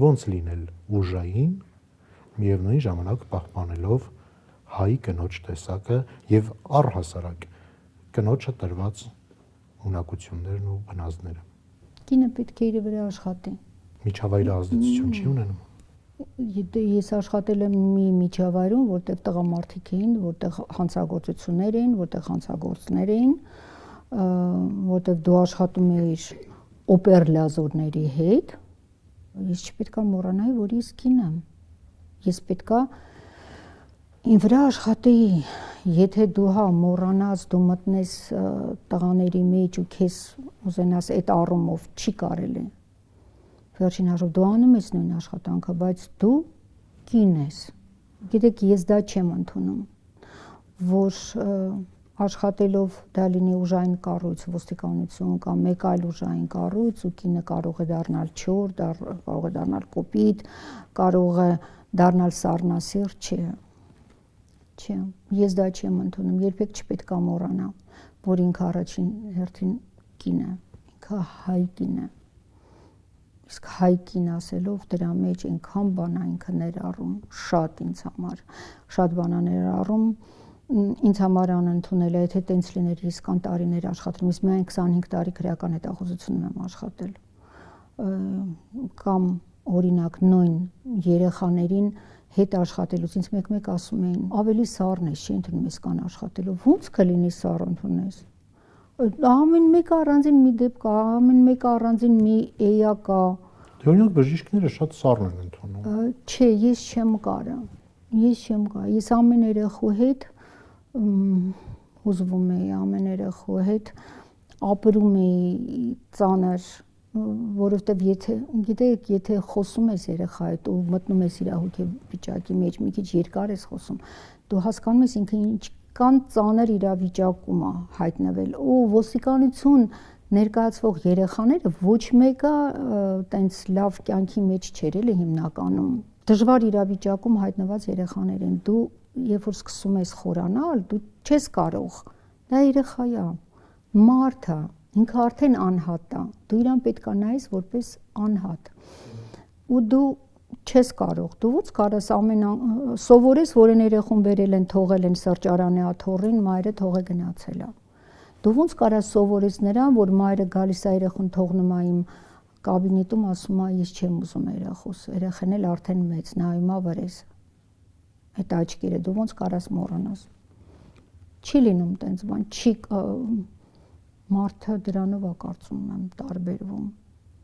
ոնց լինել ուժային, միևնույն ժամանակ պահպանելով հայ կնոջ տեսակը եւ առհասարակ կնոջը տրված ունակություններն ու բնազդները։ Կինը պետք է իր վրա աշխատի։ Միջավայրը ազդեցություն չի ունենում։ Ես աշխատել եմ մի միջավայրում, որտեղ տղամարդիկ էին, որտեղ հանցագործություններ էին, որտեղ հանցագործներ էին, որտեղ դու աշխատում էիր օպերլազորների հետ, ես չպետք է մոռանայի, որ ես կին եմ։ Ես պետք է ինձ վրա աշխատեի, եթե դու մոռանաս, դու մտնես տղաների մեջ ու քեզ ուզենաս այդ առումով չի կարելի։ Վերջին հաշվով դու անում ես նույն աշխատանքը, բայց դու կին ես։ Գիտեք, ես դա չեմ ընդունում, որ աշխատելով դա լինի ուժային կառույց, ոստիկանություն կամ մեկ այլ ուժային կառույց ու կինը կարող է դառնալ չոր, կարող է դառնալ կոպիտ, կարող է դառնալ սառնասիրտ, չէ, ես դա չեմ ընդունում, երբեք չպետք է մոռանա, որ ինքը առաջին հերթին կին է, ինքը հայ կին է։ Իսկ հայ կին ասելով դրա մեջ այնքան բան է ինքը ներառում, շատ ինձ համար, շատ բան է ներառում, ինձ համար անընդունել է, եթե տենց լիներ ես կան տարիներ աշխատել, ես միայն 25 տարի քրեական հետախուզությունում եմ աշխատել, կամ օրինակ նույն երեխաներին հետ աշխատելուց ինձ մեկ ասում էին, ավելի սառն ես, չի ընդունում ես կան աշխատելու, ո՞նց կլինի սառն ընդունես։ Ամեն մեկ առանձին մի դեպք կա, ամեն մեկ առանձին մի էյա կա։ Դե օրինակ բժիշկները շատ սառն են ընդունում։ Չէ, ես չեմ կարող։ Ես ամեն երեխու հետ հուզվում էի, ամեն երեխու հետ ապրում էի ծանր, որովհետև եթե խոսում ես երեխայի հետ ու մտնում ես իր հոգեվիճակի մեջ, մի քիչ երկար ես խոսում, դու հասկանում ես ինքը ինչքան ծանր իրավիճակում է հայտնվել, ու ոստիկանություն ներկայացվող երեխաները ոչ մեկը տենց լավ կյանքի մեջ չէր էլի հիմնականում։ Դժվար իրավիճակում հայտնված երեխաներ են, դու երբ որ սկսում ես խորանալ, դու չես կարող, դա երեխա է, մարդ է, ինքը արդեն անհատ է, դու իրան պետք է նայես որպես անհատ, ու դու չես կարող, դու ո՞նց կարաս սովորես, որ այն երեխուն բերել են, թողել են սրճարանի աթոռին, մայրը թող է գնացել է։ Դու ո՞նց կարաս սովորես նրան, որ մայրը գալիս է երեխուն թողնում է իմ կաբինետում, ասում է ես չեմ ուզում երեխուս, երեխան էլ արդեն մեծ, նայում է վրես։ Այդ աչքերը դու ո՞նց կարաս մոռանաս։ Չի լինում տենց բան, չի մարդը դրանով է կարծում եմ տարբերվում։